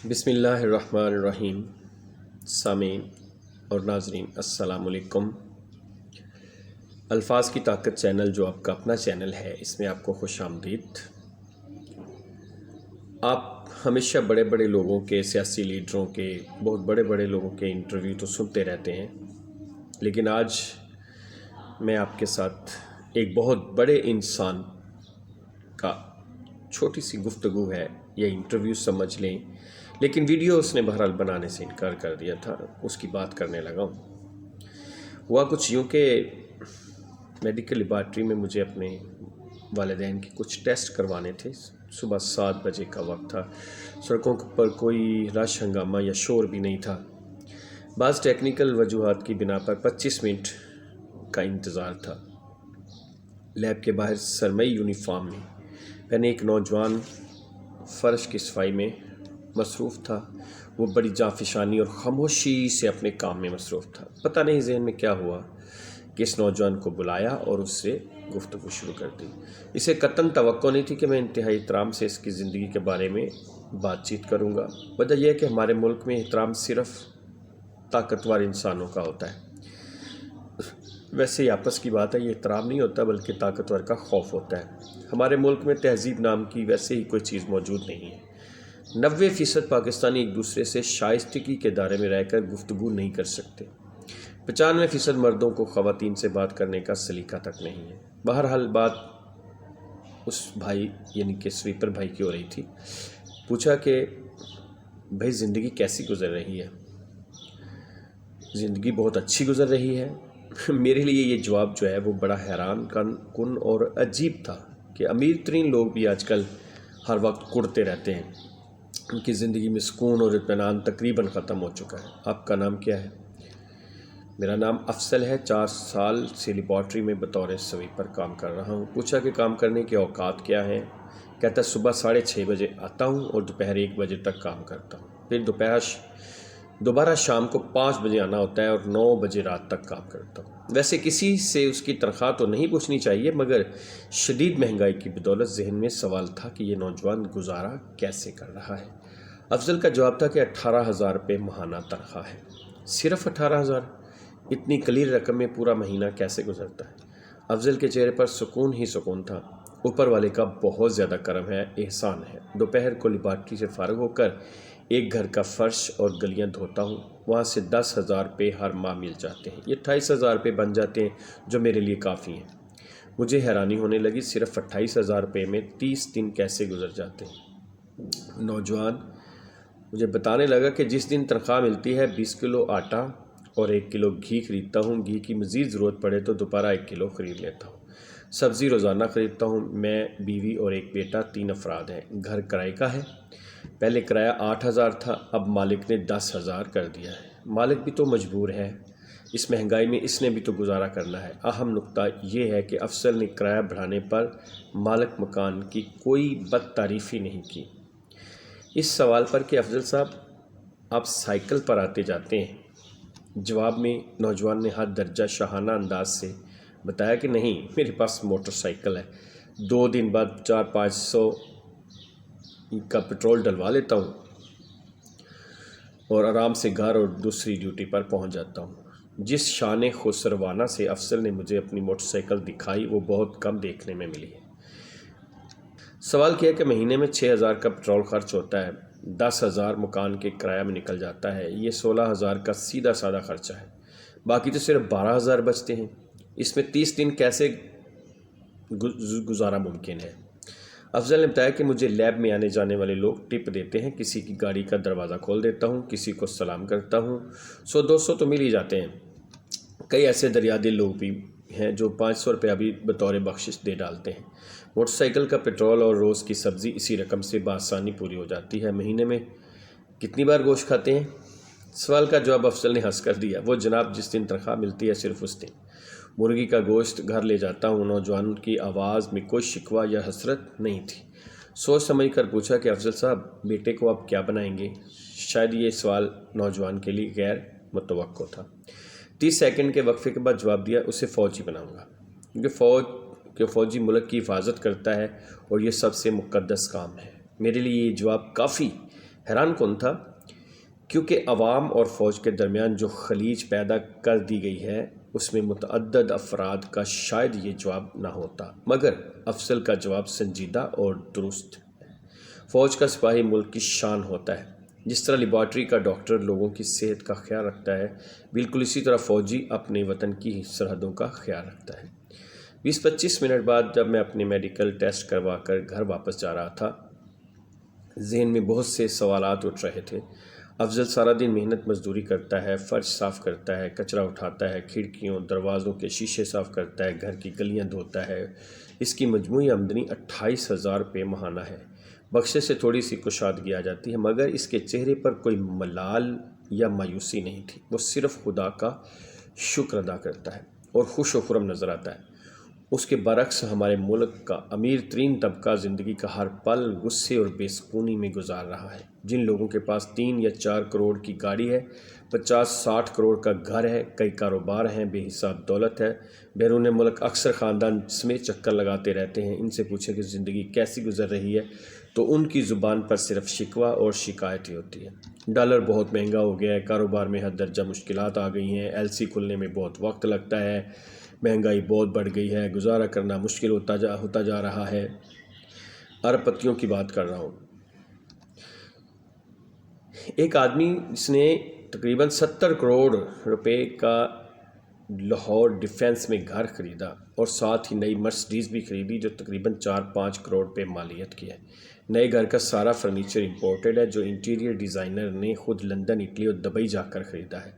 بسم اللہ الرحمن الرحیم۔ سامعین اور ناظرین السلام علیکم۔ الفاظ کی طاقت چینل جو آپ کا اپنا چینل ہے، اس میں آپ کو خوش آمدید۔ آپ ہمیشہ بڑے بڑے لوگوں کے، سیاسی لیڈروں کے، بہت بڑے بڑے لوگوں کے انٹرویو تو سنتے رہتے ہیں، لیکن آج میں آپ کے ساتھ ایک بہت بڑے انسان کا چھوٹی سی گفتگو ہے یا انٹرویو سمجھ لیں، لیکن ویڈیو اس نے بہرحال بنانے سے انکار کر دیا تھا، اس کی بات کرنے لگا ہوں۔ ہوا کچھ یوں کہ میڈیکل لیبارٹری میں مجھے اپنے والدین کے کچھ ٹیسٹ کروانے تھے۔ صبح 7 بجے کا وقت تھا، سڑکوں پر کوئی رش ہنگامہ یا شور بھی نہیں تھا۔ بعض ٹیکنیکل وجوہات کی بنا پر 25 منٹ کا انتظار تھا۔ لیب کے باہر سرمئی یونیفارم میں پہنے ایک نوجوان فرش کی صفائی میں مصروف تھا۔ وہ بڑی جانفشانی اور خاموشی سے اپنے کام میں مصروف تھا۔ پتہ نہیں ذہن میں کیا ہوا کہ اس نوجوان کو بلایا اور اس سے گفتگو شروع کر دی۔ اسے قطعاً توقع نہیں تھی کہ میں انتہائی احترام سے اس کی زندگی کے بارے میں بات چیت کروں گا۔ وجہ یہ ہے کہ ہمارے ملک میں احترام صرف طاقتور انسانوں کا ہوتا ہے۔ ویسے یہ آپس کی بات ہے، یہ احترام نہیں ہوتا بلکہ طاقتور کا خوف ہوتا ہے۔ ہمارے ملک میں تہذیب نام کی ویسے ہی کوئی چیز موجود نہیں ہے۔ 90% پاکستانی ایک دوسرے سے شائستگی کے دائرے میں رہ کر گفتگو نہیں کر سکتے۔ 95% مردوں کو خواتین سے بات کرنے کا سلیقہ تک نہیں ہے۔ بہرحال بات اس بھائی یعنی کہ سویپر بھائی کی ہو رہی تھی۔ پوچھا کہ بھائی زندگی کیسی گزر رہی ہے؟ زندگی بہت اچھی گزر رہی ہے۔ میرے لیے یہ جواب جو ہے وہ بڑا حیران کن اور عجیب تھا کہ امیر ترین لوگ بھی آج کل ہر وقت کڑتے رہتے ہیں۔ ان کی زندگی میں سکون اور اطمینان تقریباً ختم ہو چکا ہے۔ آپ کا نام کیا ہے؟ میرا نام افضل ہے، 4 سال سے لیبارٹری میں بطور سویپر کام کر رہا ہوں۔ پوچھا کہ کام کرنے کے اوقات کیا ہیں؟ کہتا صبح 6:30 بجے آتا ہوں اور دوپہر 1 بجے تک کام کرتا ہوں، پھر دوبارہ شام کو 5 بجے آنا ہوتا ہے اور 9 بجے رات تک کام کرتا ہوں۔ ویسے کسی سے اس کی تنخواہ تو نہیں پوچھنی چاہیے، مگر شدید مہنگائی کی بدولت ذہن میں سوال تھا کہ یہ نوجوان گزارا کیسے کر رہا ہے۔ افضل کا جواب تھا کہ 18,000 روپے ماہانہ تنخواہ ہے۔ صرف 18,000؟ اتنی قلیل رقم میں پورا مہینہ کیسے گزرتا ہے؟ افضل کے چہرے پر سکون ہی سکون تھا۔ اوپر والے کا بہت زیادہ کرم ہے، احسان ہے۔ دوپہر کو لیبارٹری سے فارغ ہو کر ایک گھر کا فرش اور گلیاں دھوتا ہوں، وہاں سے 10,000 روپے ہر ماہ مل جاتے ہیں۔ یہ 28,000 روپے بن جاتے ہیں جو میرے لیے کافی ہیں۔ مجھے حیرانی ہونے لگی، صرف 28,000 روپے میں 30 دن کیسے گزر جاتے ہیں؟ نوجوان مجھے بتانے لگا کہ جس دن تنخواہ ملتی ہے 20 کلو آٹا اور 1 کلو گھی خریدتا ہوں۔ گھی کی مزید ضرورت پڑے تو دوبارہ 1 کلو خرید لیتا ہوں۔ سبزی روزانہ خریدتا ہوں۔ میں، بیوی اور ایک بیٹا، 3 افراد ہیں۔ گھر کرائے کا ہے۔ پہلے کرایہ 8,000 تھا، اب مالک نے 10,000 کر دیا ہے۔ مالک بھی تو مجبور ہے، اس مہنگائی میں اس نے بھی تو گزارا کرنا ہے۔ اہم نقطہ یہ ہے کہ افضل نے کرایہ بڑھانے پر مالک مکان کی کوئی بد تعریفی نہیں کی۔ اس سوال پر کہ افضل صاحب آپ سائیکل پر آتے جاتے ہیں، جواب میں نوجوان نے حد درجہ شاہانہ انداز سے بتایا کہ نہیں، میرے پاس موٹر سائیکل ہے، 2 دن بعد 400-500 کا پٹرول ڈلوا لیتا ہوں اور آرام سے گھر اور دوسری ڈیوٹی پر پہنچ جاتا ہوں۔ جس شان خسروانہ سے افضل نے مجھے اپنی موٹر سائیکل دکھائی وہ بہت کم دیکھنے میں ملی ہے۔ سوال کیا کہ مہینے میں 6,000 کا پٹرول خرچ ہوتا ہے، 10,000 مکان کے کرایہ میں نکل جاتا ہے، یہ 16,000 کا سیدھا سادہ خرچہ ہے، باقی تو صرف 12,000 بچتے ہیں۔ اس میں 30 دن کیسے گزارا ممکن ہے؟ افضل نے بتایا کہ مجھے لیب میں آنے جانے والے لوگ ٹپ دیتے ہیں، کسی کی گاڑی کا دروازہ کھول دیتا ہوں، کسی کو سلام کرتا ہوں، 100-200 تو مل ہی جاتے ہیں۔ کئی ایسے دریا دل لوگ بھی ہیں جو 500 روپیہ بھی بطور بخشش دے ڈالتے ہیں۔ موٹر سائیکل کا پٹرول اور روز کی سبزی اسی رقم سے بآسانی پوری ہو جاتی ہے۔ مہینے میں کتنی بار گوشت کھاتے ہیں؟ سوال کا جواب افضل نے ہنس کر دیا، وہ جناب جس دن تنخواہ ملتی ہے صرف اس دن مرغی کا گوشت گھر لے جاتا ہوں۔ نوجوان کی آواز میں کوئی شکوہ یا حسرت نہیں تھی۔ سوچ سمجھ کر پوچھا کہ افضل صاحب بیٹے کو آپ کیا بنائیں گے؟ شاید یہ سوال نوجوان کے لیے غیر متوقع تھا۔ 30 سیکنڈ کے وقفے کے بعد جواب دیا، اسے فوجی بناؤں گا، کیونکہ فوجی ملک کی حفاظت کرتا ہے اور یہ سب سے مقدس کام ہے۔ میرے لیے یہ جواب کافی حیران کن تھا کیونکہ عوام اور فوج کے درمیان جو خلیج پیدا کر دی گئی ہے اس میں متعدد افراد کا شاید یہ جواب نہ ہوتا، مگر افضل کا جواب سنجیدہ اور درست ہے۔ فوج کا سپاہی ملک کی شان ہوتا ہے۔ جس طرح لیبارٹری کا ڈاکٹر لوگوں کی صحت کا خیال رکھتا ہے، بالکل اسی طرح فوجی اپنے وطن کی سرحدوں کا خیال رکھتا ہے۔ 20-25 منٹ بعد جب میں اپنے میڈیکل ٹیسٹ کروا کر گھر واپس جا رہا تھا، ذہن میں بہت سے سوالات اٹھ رہے تھے۔ افضل سارا دن محنت مزدوری کرتا ہے، فرش صاف کرتا ہے، کچرا اٹھاتا ہے، کھڑکیوں دروازوں کے شیشے صاف کرتا ہے، گھر کی گلیاں دھوتا ہے۔ اس کی مجموعی آمدنی 28,000 روپے ماہانہ ہے۔ بخشش سے تھوڑی سی کشادگی آ جاتی ہے، مگر اس کے چہرے پر کوئی ملال یا مایوسی نہیں تھی۔ وہ صرف خدا کا شکر ادا کرتا ہے اور خوش و خرم نظر آتا ہے۔ اس کے برعکس ہمارے ملک کا امیر ترین طبقہ زندگی کا ہر پل غصے اور بے سکونی میں گزار رہا ہے۔ جن لوگوں کے پاس 3 یا 4 کروڑ کی گاڑی ہے، 50-60 کروڑ کا گھر ہے، کئی کاروبار ہیں، بے حساب دولت ہے، بیرون ملک اکثر خاندان سمیت چکر لگاتے رہتے ہیں، ان سے پوچھیں کہ زندگی کیسی گزر رہی ہے تو ان کی زبان پر صرف شکوہ اور شکایت ہی ہوتی ہے۔ ڈالر بہت مہنگا ہو گیا ہے، کاروبار میں حد درجہ مشکلات آ گئی ہیں، LC کھلنے میں بہت وقت لگتا ہے، مہنگائی بہت بڑھ گئی ہے، گزارا کرنا مشکل ہوتا جا رہا ہے۔ ارب پتیوں کی بات کر رہا ہوں۔ ایک آدمی جس نے تقریباً 70 کروڑ روپے کا لاہور ڈیفینس میں گھر خریدا اور ساتھ ہی نئی مرسڈیز بھی خریدی جو تقریباً 4-5 کروڑ روپے مالیت کی ہے۔ نئے گھر کا سارا فرنیچر امپورٹڈ ہے جو انٹیریئر ڈیزائنر نے خود لندن، اٹلی اور دبئی جا کر خریدا ہے۔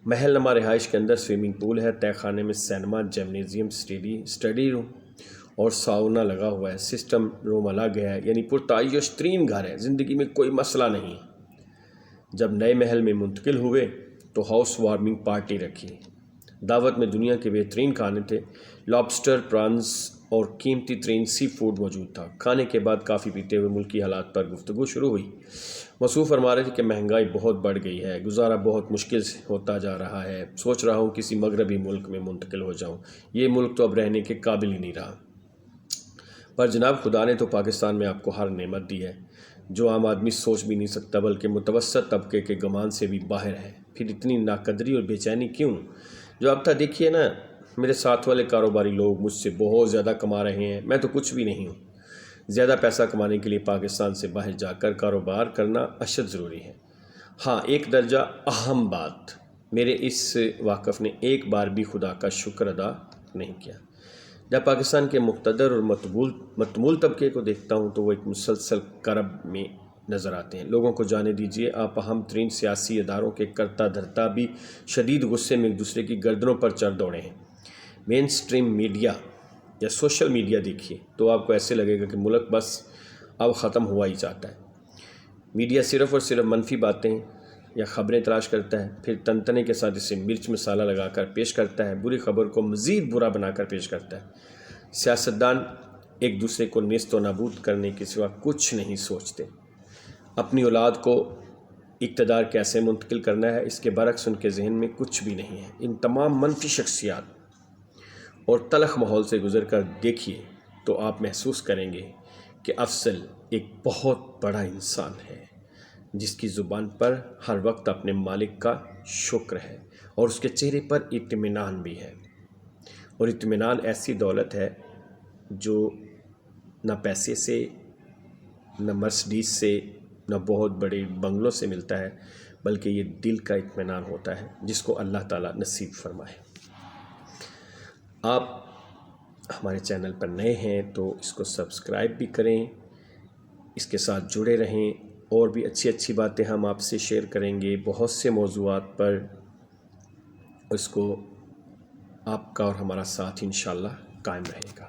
محل نما رہائش کے اندر سوئمنگ پول ہے، تہہ خانے میں سینما، جمنیزیم، اسٹڈی روم اور ساؤنا لگا ہوا ہے، سسٹم روم الگ ہے، یعنی پرتعیش ترین گھر ہے، زندگی میں کوئی مسئلہ نہیں۔ جب نئے محل میں منتقل ہوئے تو ہاؤس وارمنگ پارٹی رکھی۔ دعوت میں دنیا کے بہترین کھانے تھے، لابسٹر، پرانز اور قیمتی ترین سی فوڈ موجود تھا۔ کھانے کے بعد کافی پیتے ہوئے ملکی حالات پر گفتگو شروع ہوئی۔ موصوف فرما رہے تھے کہ مہنگائی بہت بڑھ گئی ہے، گزارا بہت مشکل سے ہوتا جا رہا ہے، سوچ رہا ہوں کسی مغربی ملک میں منتقل ہو جاؤں، یہ ملک تو اب رہنے کے قابل ہی نہیں رہا۔ پر جناب خدا نے تو پاکستان میں آپ کو ہر نعمت دی ہے جو عام آدمی سوچ بھی نہیں سکتا، بلکہ متوسط طبقے کے گمان سے بھی باہر ہے۔ پھر اتنی ناقدری اور بے چینی کیوں؟ جو اب تک دیکھیے نا، میرے ساتھ والے کاروباری لوگ مجھ سے بہت زیادہ کما رہے ہیں، میں تو کچھ بھی نہیں ہوں۔ زیادہ پیسہ کمانے کے لیے پاکستان سے باہر جا کر کاروبار کرنا اشد ضروری ہے۔ ہاں، ایک درجہ اہم بات، میرے اس واقف نے ایک بار بھی خدا کا شکر ادا نہیں کیا۔ جب پاکستان کے مقتدر اور متمول طبقے کو دیکھتا ہوں تو وہ ایک مسلسل کرب میں نظر آتے ہیں۔ لوگوں کو جانے دیجیے، آپ اہم ترین سیاسی اداروں کے کرتا دھرتا بھی شدید غصے میں ایک دوسرے کی گردنوں پر چڑھ دوڑے ہیں۔ مین سٹریم میڈیا یا سوشل میڈیا دیکھیے تو آپ کو ایسے لگے گا کہ ملک بس اب ختم ہوا ہی چاہتا ہے۔ میڈیا صرف اور صرف منفی باتیں یا خبریں تلاش کرتا ہے، پھر تنتنے کے ساتھ اسے مرچ مسالہ لگا کر پیش کرتا ہے، بری خبر کو مزید برا بنا کر پیش کرتا ہے۔ سیاستدان ایک دوسرے کو نیست و نابود کرنے کے سوا کچھ نہیں سوچتے۔ اپنی اولاد کو اقتدار کیسے منتقل کرنا ہے، اس کے برعکس ان کے ذہن میں کچھ بھی نہیں ہے۔ ان تمام منفی شخصیات اور تلخ ماحول سے گزر کر دیکھیے تو آپ محسوس کریں گے کہ افضل ایک بہت بڑا انسان ہے جس کی زبان پر ہر وقت اپنے مالک کا شکر ہے اور اس کے چہرے پر اطمینان بھی ہے۔ اور اطمینان ایسی دولت ہے جو نہ پیسے سے، نہ مرسڈیز سے، نہ بہت بڑے بنگلوں سے ملتا ہے، بلکہ یہ دل کا اطمینان ہوتا ہے جس کو اللہ تعالیٰ نصیب فرمائے۔ آپ ہمارے چینل پر نئے ہیں تو اس کو سبسکرائب بھی کریں، اس کے ساتھ جڑے رہیں، اور بھی اچھی اچھی باتیں ہم آپ سے شیئر کریں گے بہت سے موضوعات پر۔ اس کو آپ کا اور ہمارا ساتھ انشاءاللہ قائم رہے گا۔